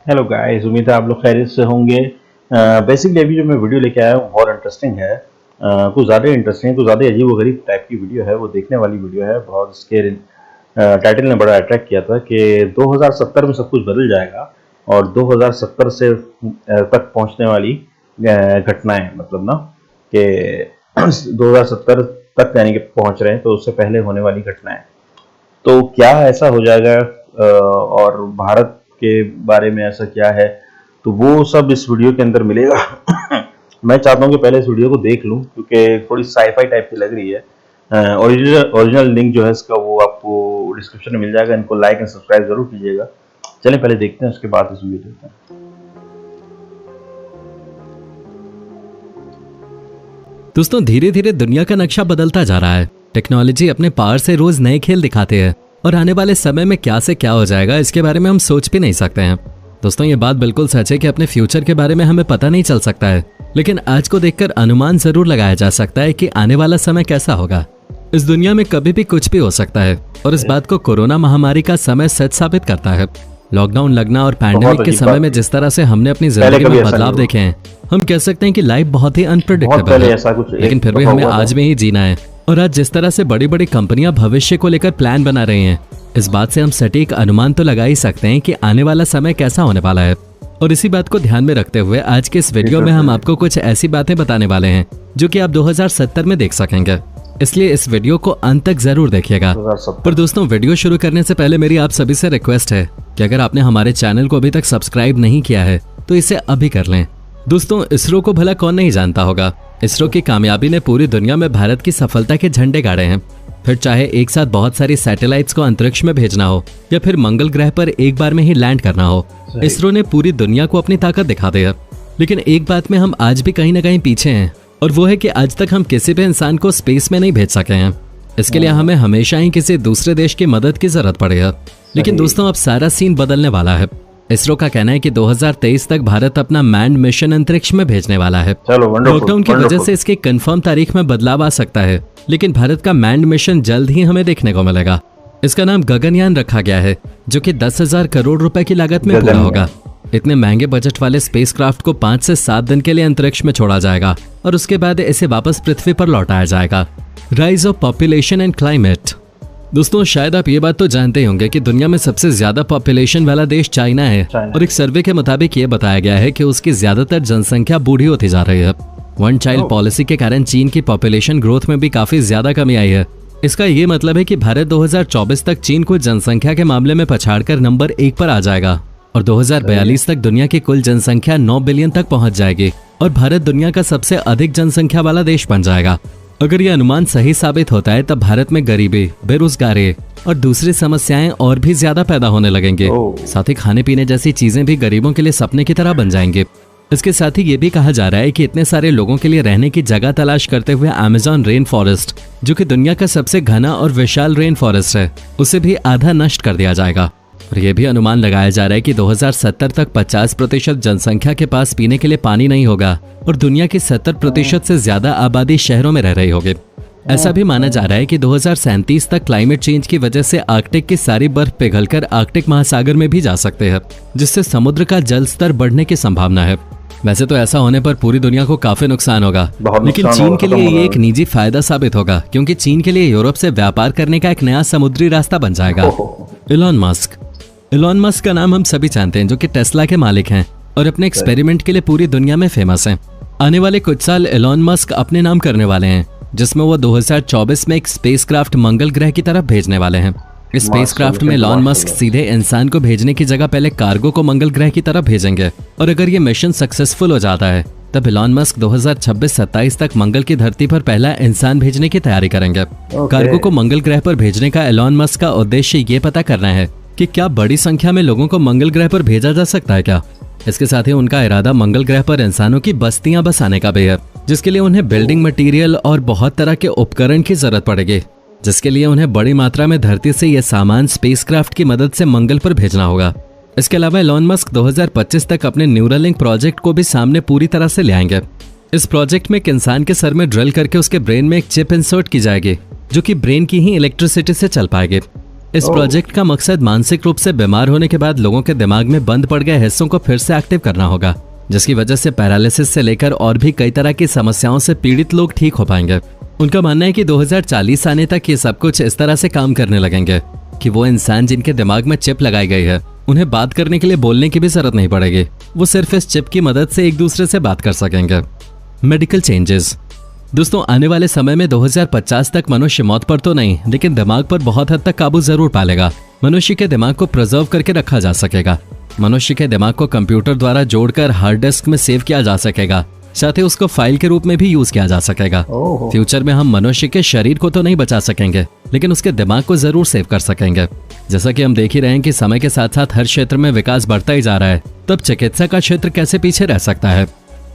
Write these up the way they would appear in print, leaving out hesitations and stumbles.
Hello guys, उम्मीद है आप लोग खैरियत से होंगे। बेसिकली अभी जो मैं वीडियो लेके आया हूँ बहुत इंटरेस्टिंग है। कुछ ज़्यादा इंटरेस्टिंग, कुछ ज़्यादा अजीब व गरीब टाइप की वीडियो है। वो देखने वाली वीडियो है बहुत। इसके टाइटल ने बड़ा अट्रैक्ट किया था कि 2070 में सब कुछ बदल जाएगा और 2070 से तक पहुँचने वाली घटनाएं, मतलब ना कि 2070 तक यानी कि पहुँच रहे हैं, तो उससे पहले होने वाली घटनाएं। तो क्या ऐसा हो जाएगा और भारत के बारे में ऐसा क्या है, तो वो सब इस वीडियो के अंदर मिलेगा। मैं चाहता हूँ कि पहले इस वीडियो को देख लूँ क्योंकि थोड़ी साईफाई टाइप की लग रही है। ओरिजिनल लिंक जो है इसका वो आपको डिस्क्रिप्शन में मिल जाएगा। इनको लाइक एंड सब्सक्राइब जरूर कीजिएगा। चलें पहले देखते हैं, उसके बाद इस वीडियो देखते हैं। दोस्तों, धीरे धीरे दुनिया का नक्शा बदलता जा रहा है। टेक्नोलॉजी अपने पावर से रोज नए खेल दिखाते हैं और आने वाले समय में क्या से क्या हो जाएगा इसके बारे में हम सोच भी नहीं सकते हैं। दोस्तों, ये बात बिल्कुल सच है कि अपने फ्यूचर के बारे में हमें पता नहीं चल सकता है, लेकिन आज को देखकर अनुमान जरूर लगाया जा सकता है कि आने वाला समय कैसा होगा। इस दुनिया में कभी भी कुछ भी हो सकता है और इस बात को कोरोना महामारी का समय सच साबित करता है। लॉकडाउन लगना और पैंडेमिक के समय में जिस तरह से हमने अपनी जिंदगी में बदलाव देखे हैं, हम कह सकते हैं कि लाइफ बहुत ही अनप्रेडिक्टेबल है, लेकिन फिर भी हमें आज में ही जीना है। और आज जिस तरह से बड़ी बड़ी कंपनियां भविष्य को लेकर प्लान बना रही हैं, इस बात से हम सटीक अनुमान तो लगा ही सकते हैं कि आने वाला समय कैसा होने वाला है। और इसी बात को ध्यान में रखते हुए आज के इस वीडियो में हम आपको कुछ ऐसी बातें बताने वाले हैं जो कि आप 2070 में देख सकेंगे, इसलिए इस वीडियो को अंत तक जरूर देखिएगा। पर दोस्तों, वीडियो शुरू करने से पहले मेरी आप सभी से रिक्वेस्ट है कि अगर आपने हमारे चैनल को अभी तक सब्सक्राइब नहीं किया है तो इसे अभी कर लें। दोस्तों, इसरो को भला कौन नहीं जानता होगा। इसरो की कामयाबी ने पूरी दुनिया में भारत की सफलता के झंडे गाड़े हैं। फिर चाहे एक साथ बहुत सारी सैटेलाइट्स को अंतरिक्ष में भेजना हो या फिर मंगल ग्रह पर एक बार में ही लैंड करना हो, इसरो ने पूरी दुनिया को अपनी ताकत दिखा दी है। लेकिन एक बात में हम आज भी कहीं ना कहीं पीछे हैं, और वो है कि आज तक हम किसी भी इंसान को स्पेस में नहीं भेज सके हैं। इसके लिए हमें हमेशा ही किसी दूसरे देश की मदद की जरूरत पड़ी है। लेकिन दोस्तों, अब सारा सीन बदलने वाला है। इसरो का कहना है कि 2023 तक भारत अपना मैन्ड मिशन अंतरिक्ष में भेजने वाला है। लॉकडाउन की वजह से इसकी कंफर्म तारीख में बदलाव आ सकता है, लेकिन भारत का मैन्ड मिशन जल्द ही हमें देखने को मिलेगा। इसका नाम गगनयान रखा गया है, जो कि 10,000 करोड़ रुपए की लागत में पूरा होगा। इतने महंगे बजट वाले स्पेसक्राफ्ट को 5 से 7 दिन के लिए अंतरिक्ष में छोड़ा जाएगा और उसके बाद इसे वापस पृथ्वी पर लौटाया जाएगा। Rise of population and climate. दोस्तों, शायद आप ये बात तो जानते ही होंगे कि दुनिया में सबसे ज्यादा पॉपुलेशन वाला देश चाइना है और एक सर्वे के मुताबिक ये बताया गया है कि उसकी ज्यादातर जनसंख्या बूढ़ी होती जा रही है। वन चाइल्ड पॉलिसी के कारण चीन की पॉपुलेशन ग्रोथ में भी काफी ज्यादा कमी आई है। इसका ये मतलब है कि भारत 2024 तक चीन को जनसंख्या के मामले में पछाड़कर नंबर 1 पर आ जाएगा और 2042 तक दुनिया की कुल जनसंख्या 9 बिलियन तक पहुंच जाएगी और भारत दुनिया का सबसे अधिक जनसंख्या वाला देश बन जाएगा। अगर ये अनुमान सही साबित होता है तब भारत में गरीबी, बेरोजगारी और दूसरी समस्याएं और भी ज्यादा पैदा होने लगेंगे। साथ ही खाने पीने जैसी चीजें भी गरीबों के लिए सपने की तरह बन जाएंगे। इसके साथ ही ये भी कहा जा रहा है कि इतने सारे लोगों के लिए रहने की जगह तलाश करते हुए अमेज़न रेन फॉरेस्ट, जो कि दुनिया का सबसे घना और विशाल रेन फॉरेस्ट है, उसे भी आधा नष्ट कर दिया जाएगा। और यह भी अनुमान लगाया जा रहा है कि 2070 तक 50% जनसंख्या के पास पीने के लिए पानी नहीं होगा और दुनिया की 70% से ज्यादा आबादी शहरों में रह रही होगी। ऐसा भी माना जा रहा है कि 2037 तक क्लाइमेट चेंज की वजह से आर्कटिक की सारी बर्फ पिघलकर आर्कटिक महासागर में भी जा सकते हैं, जिससे समुद्र का जल स्तर बढ़ने की संभावना है। वैसे तो ऐसा होने पर पूरी दुनिया को काफी नुकसान होगा, लेकिन चीन के लिए ये एक निजी फायदा साबित होगा, क्योंकि चीन के लिए यूरोप से व्यापार करने का एक नया समुद्री रास्ता बन जाएगा। इलॉन मस्क का नाम हम सभी जानते हैं, जो कि टेस्ला के मालिक हैं और अपने एक्सपेरिमेंट के लिए पूरी दुनिया में फेमस हैं। आने वाले कुछ साल इलॉन मस्क अपने नाम करने वाले हैं, जिसमें वो 2024 में एक स्पेसक्राफ्ट मंगल ग्रह की तरफ भेजने वाले हैं। इस स्पेसक्राफ्ट में इलॉन मस्क सीधे इंसान को भेजने की जगह पहले कार्गो को मंगल ग्रह की तरफ भेजेंगे और अगर ये मिशन सक्सेसफुल हो जाता है तब इलॉन मस्क 2026-27 तक मंगल की धरती पर पहला इंसान भेजने की तैयारी करेंगे। कार्गो को मंगल ग्रह पर भेजने का इलॉन मस्क का उद्देश्य ये पता करना है कि क्या बड़ी संख्या में लोगों को मंगल ग्रह पर भेजा जा सकता है क्या। इसके साथ ही उनका इरादा मंगल ग्रह पर इंसानों की बस्तियां बसाने का भी है, जिसके लिए उन्हें बिल्डिंग मटेरियल और बहुत तरह के उपकरण की जरूरत पड़ेगी, जिसके लिए उन्हें बड़ी मात्रा में धरती से यह सामान स्पेसक्राफ्ट की मदद से मंगल पर भेजना होगा। इसके अलावा इलॉन मस्क 2025 तक अपने न्यूरालिंक प्रोजेक्ट को भी सामने पूरी तरह से ले आएंगे। इस प्रोजेक्ट में एक इंसान के सर में ड्रिल करके उसके ब्रेन में एक चिप इंसर्ट की जाएगी, जो कि ब्रेन की ही इलेक्ट्रिसिटी से चल पाएगी। इस प्रोजेक्ट का मकसद मानसिक रूप से बीमार होने के बाद लोगों के दिमाग में बंद पड़ गए हिस्सों को फिर से एक्टिव करना होगा, जिसकी वजह से पैरालिसिस से लेकर और भी कई तरह की समस्याओं से पीड़ित लोग ठीक हो पाएंगे। उनका मानना है कि 2040 आने तक ये सब कुछ इस तरह से काम करने लगेंगे कि वो इंसान जिनके दिमाग में चिप लगाई गई है उन्हें बात करने के लिए बोलने की भी जरूरत नहीं पड़ेगी, वो सिर्फ इस चिप की मदद से एक दूसरे से बात कर सकेंगे। Medical changes. दोस्तों, आने वाले समय में 2050 तक मनुष्य मौत पर तो नहीं लेकिन दिमाग पर बहुत हद तक काबू जरूर पा लेगा। मनुष्य के दिमाग को प्रिजर्व करके रखा जा सकेगा। मनुष्य के दिमाग को कंप्यूटर द्वारा जोड़कर हार्ड डिस्क में सेव किया जा सकेगा, साथ ही उसको फाइल के रूप में भी यूज किया जा सकेगा। फ्यूचर में हम मनुष्य के शरीर को तो नहीं बचा सकेंगे लेकिन उसके दिमाग को जरूर सेव कर सकेंगे। जैसा कि हम देख ही रहे हैं कि समय के साथ साथ हर क्षेत्र में विकास बढ़ता ही जा रहा है, तब चिकित्सा का क्षेत्र कैसे पीछे रह सकता है।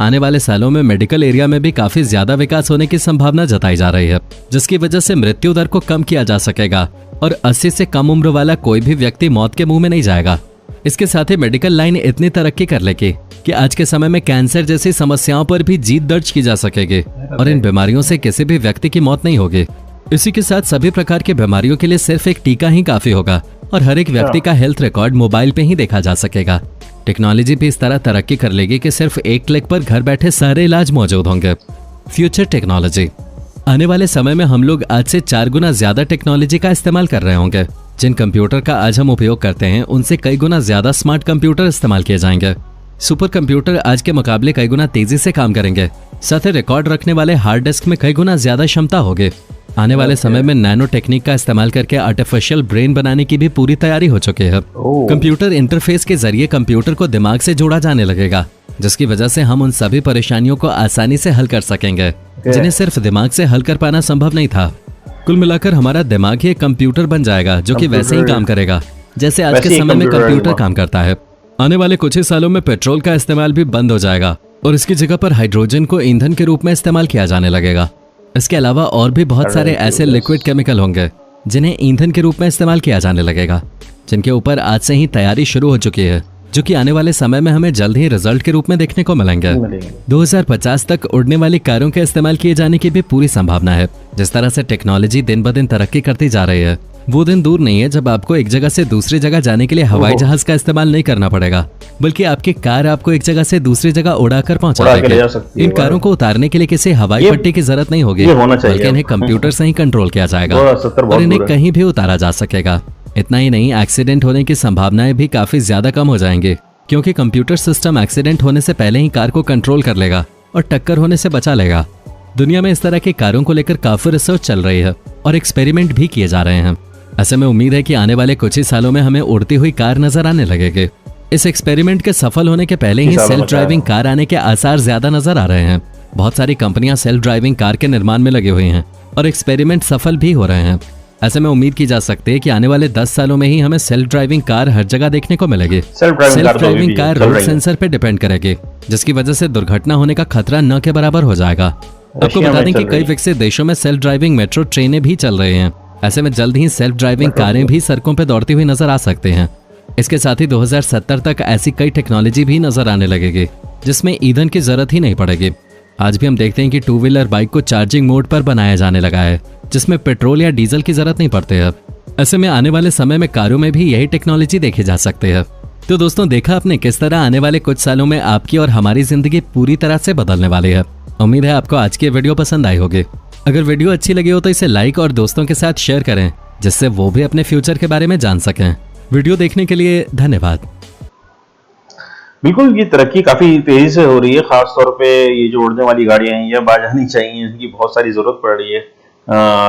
आने वाले सालों में मेडिकल एरिया में भी काफी ज्यादा विकास होने की संभावना जताई जा रही है, जिसकी वजह से मृत्यु दर को कम किया जा सकेगा और 80 से कम उम्र वाला कोई भी व्यक्ति मौत के मुंह में नहीं जाएगा। इसके साथ ही मेडिकल लाइन इतनी तरक्की कर लेगी कि आज के समय में कैंसर जैसी समस्याओं पर भी जीत दर्ज की जा सकेगी और इन बीमारियों से किसी भी व्यक्ति की मौत नहीं होगी। इसी के साथ सभी प्रकार की बीमारियों के लिए सिर्फ एक टीका ही काफी होगा और हर एक व्यक्ति का हेल्थ रिकॉर्ड मोबाइल पे ही देखा जा सकेगा। टेक्नोलॉजी भी इस तरह तरक्की कर लेगी कि सिर्फ एक क्लिक पर घर बैठे सारे इलाज मौजूद होंगे। Future technology. आने वाले समय में हम लोग आज से 4 गुना ज्यादा टेक्नोलॉजी का इस्तेमाल कर रहे होंगे। जिन कंप्यूटर का आज हम उपयोग करते हैं उनसे कई गुना ज्यादा स्मार्ट कंप्यूटर इस्तेमाल किए जाएंगे। सुपर कंप्यूटर आज के मुकाबले कई गुना तेजी से काम करेंगे, साथ ही रिकॉर्ड रखने वाले हार्ड डिस्क में कई गुना ज्यादा क्षमता होगी। आने वाले समय में नैनो टेक्निक का इस्तेमाल करके आर्टिफिशियल ब्रेन बनाने की भी पूरी तैयारी हो चुकी है। कंप्यूटर इंटरफेस के जरिए कंप्यूटर को दिमाग से जोड़ा जाने लगेगा, जिसकी वजह से हम उन सभी परेशानियों को आसानी से हल कर सकेंगे जिन्हें सिर्फ दिमाग से हल कर पाना संभव नहीं था। कुल मिलाकर हमारा दिमाग ही एक कंप्यूटर बन जाएगा जो कि वैसे ही काम करेगा जैसे आज के समय में कंप्यूटर काम करता है। आने वाले कुछ ही सालों में पेट्रोल का इस्तेमाल भी बंद हो जाएगा और इसकी जगह पर हाइड्रोजन को ईंधन के रूप में इस्तेमाल किया जाने लगेगा। इसके अलावा और भी बहुत सारे ऐसे लिक्विड केमिकल होंगे जिन्हें ईंधन के रूप में इस्तेमाल किया जाने लगेगा, जिनके ऊपर आज से ही तैयारी शुरू हो चुकी है, जो कि आने वाले समय में हमें जल्द ही रिजल्ट के रूप में देखने को मिलेंगे। 2050 तक उड़ने वाली कारों के इस्तेमाल किए जाने की भी पूरी संभावना है। जिस तरह से टेक्नोलॉजी दिन ब दिन तरक्की करती जा रही है, वो दिन दूर नहीं है जब आपको एक जगह से दूसरी जगह जाने के लिए हवाई जहाज का इस्तेमाल नहीं करना पड़ेगा, बल्कि आपकी कार आपको एक जगह से दूसरी जगह उड़ाकर पहुंचा देगी। इन कारों को उतारने के लिए किसी हवाई पट्टी की जरूरत नहीं होगी, बल्कि इन्हें कंप्यूटर से ही कंट्रोल किया जाएगा और इन्हें कहीं भी उतारा जा सकेगा। इतना ही नहीं, एक्सीडेंट होने की संभावनाएं भी काफी ज्यादा कम हो जाएंगी, क्योंकि कंप्यूटर सिस्टम एक्सीडेंट होने से पहले ही कार को कंट्रोल कर लेगा और टक्कर होने से बचा लेगा। दुनिया में इस तरह की कारों को लेकर काफी रिसर्च चल रही है और एक्सपेरिमेंट भी किए जा रहे हैं। ऐसे में उम्मीद है कि आने वाले कुछ ही सालों में हमें उड़ती हुई कार नजर आने लगेगी। इस एक्सपेरिमेंट के सफल होने के पहले ही सेल्फ ड्राइविंग कार आने के आसार ज्यादा नजर आ रहे हैं। बहुत सारी कंपनियां सेल्फ ड्राइविंग कार के निर्माण में लगी हुई हैं और एक्सपेरिमेंट सफल भी हो रहे हैं। ऐसे में उम्मीद की जा सकती है कि आने वाले 10 सालों में ही हमें सेल्फ ड्राइविंग कार हर जगह देखने को मिलेगी। Self driving car road sensor पे डिपेंड करेगी, जिसकी वजह से दुर्घटना होने का खतरा न के बराबर हो जाएगा। आपको बता दें कि कई विकसित देशों में सेल्फ ड्राइविंग मेट्रो ट्रेनें भी चल रही हैं। ऐसे में जल्द ही सेल्फ ड्राइविंग कारें भी सड़कों पर दौड़ती हुई नजर आ सकते हैं। इसके साथ ही 2070 तक ऐसी कई टेक्नोलॉजी भी नजर आने लगेगी जिसमें ईंधन की जरूरत ही नहीं पड़ेगी। आज भी हम देखते हैं कि 2 व्हीलर बाइक को चार्जिंग मोड पर बनाया जाने लगा है, जिसमें पेट्रोल या डीजल की जरूरत नहीं पड़ती है। ऐसे में आने वाले समय में कारों में भी यही टेक्नोलॉजी देखी जा सकती है। तो दोस्तों, देखा आपने किस तरह आने वाले कुछ सालों में आपकी और हमारी जिंदगी पूरी तरह से बदलने वाली है। उम्मीद है आपको आज की वीडियो पसंद आई होगी। अगर वीडियो अच्छी लगी हो तो इसे लाइक और दोस्तों के साथ शेयर करें, जिससे वो भी अपने फ्यूचर के बारे में जान सकें। वीडियो देखने के लिए धन्यवाद। बिल्कुल, ये तरक्की काफी तेजी से हो रही है। खास तौर पे ये जो उड़ने वाली गाड़ियां हैं, ये अब आ जानी चाहिए। इनकी बहुत सारी जरूरत पड़ रही है।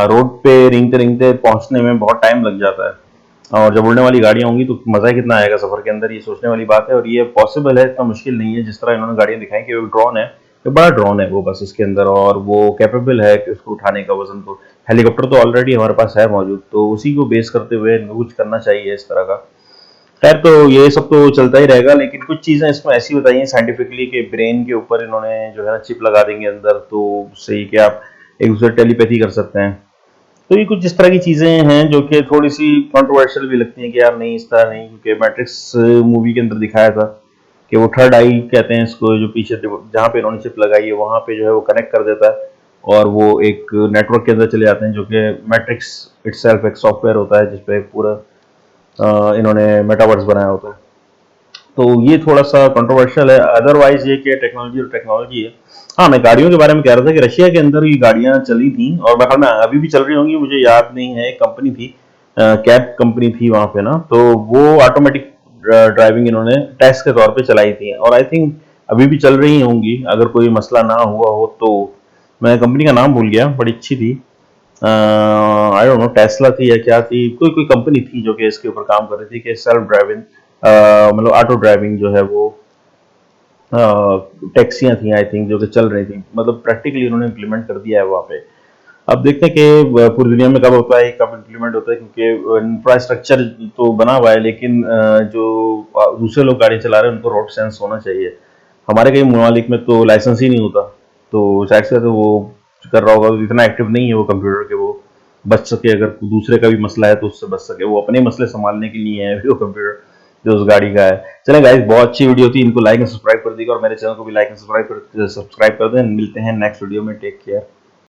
रोड पे रेंगते रेंगते पहुंचने में बहुत टाइम लग जाता है, और जब उड़ने वाली गाड़ियां होंगी तो मजा कितना आएगा सफर के अंदर, ये सोचने वाली बात है। और ये पॉसिबल है, इतना मुश्किल नहीं है। जिस तरह इन्होंने गाड़ियां दिखाई कि वो ड्रोन है, तो बड़ा ड्रोन है वो बस इसके अंदर, और वो कैपेबल है कि उसको उठाने का वजन। तो हेलीकॉप्टर तो ऑलरेडी हमारे पास है मौजूद, तो उसी को बेस करते हुए कुछ करना चाहिए इस तरह का। खैर, तो ये सब तो चलता ही रहेगा, लेकिन कुछ चीजें इसमें ऐसी बताई हैं साइंटिफिकली कि ब्रेन के ऊपर इन्होंने जो है ना चिप लगा देंगे अंदर, तो उससे ही कि आप एक दूसरे टेलीपैथी कर सकते हैं। तो ये कुछ इस तरह की चीजें हैं जो कि थोड़ी सी कंट्रोवर्शियल भी लगती हैं कि यार नहीं, इस तरह नहीं, क्योंकि मैट्रिक्स मूवी के अंदर दिखाया था कि वो थर्ड आई कहते हैं इसको, जो पीछे जहाँ पे इन्होंने चिप लगाई है वहां पे जो है वो कनेक्ट कर देता है और वो एक नेटवर्क के अंदर चले जाते हैं, जो कि मैट्रिक्स इटसेल्फ एक सॉफ्टवेयर होता है जिसपे पूरा इन्होंने मेटावर्स बनाया होता है। तो ये थोड़ा सा कंट्रोवर्शियल है। अदरवाइज ये कि टेक्नोलॉजी और टेक्नोलॉजी है। हाँ, मैं गाड़ियों के बारे में कह रहा था कि रशिया के अंदर ये गाड़ियां चली थी और मेरे ख्याल में अभी भी चल रही होंगी, मुझे याद नहीं है। एक कंपनी थी, कैब कंपनी थी वहां पे ना, तो वो ऑटोमेटिक ड्राइविंग इन्होंने टेस्ट के तौर पे चलाई थी और आई थिंक अभी भी चल रही होंगी अगर कोई मसला ना हुआ हो तो। मैं कंपनी का नाम भूल गया, बड़ी अच्छी थी, आई डोंट नो टेस्ला थी या क्या थी, कोई कोई कंपनी थी जो कि इसके ऊपर काम कर रही थी कि सेल्फ ड्राइविंग मतलब ऑटो ड्राइविंग जो है वो टैक्सियां थी आई थिंक जो कि चल रही थी, मतलब प्रैक्टिकली उन्होंने इम्प्लीमेंट कर दिया है वहाँ पे। अब देखते हैं कि पूरी दुनिया में कब होता है, कब इम्प्लीमेंट होता है, क्योंकि इंफ्रास्ट्रक्चर तो बना हुआ है लेकिन जो दूसरे लोग गाड़ी चला रहे हैं उनको रोड सेंस होना चाहिए। हमारे कई ममालिक में तो लाइसेंस ही नहीं होता, तो शायद से तो वो कर रहा होगा, इतना एक्टिव नहीं है वो कंप्यूटर के, वो बच सके, अगर दूसरे का भी मसला है तो उससे बच सके, वो अपने मसले संभालने के लिए है वो कंप्यूटर जो उस गाड़ी का है। चलें गाइस, बहुत अच्छी वीडियो थी, इनको लाइक एंड सब्सक्राइब कर दीजिएगा और मेरे चैनल को भी लाइक एंड सब्सक्राइब कर दें। मिलते हैं नेक्स्ट वीडियो में, टेक केयर।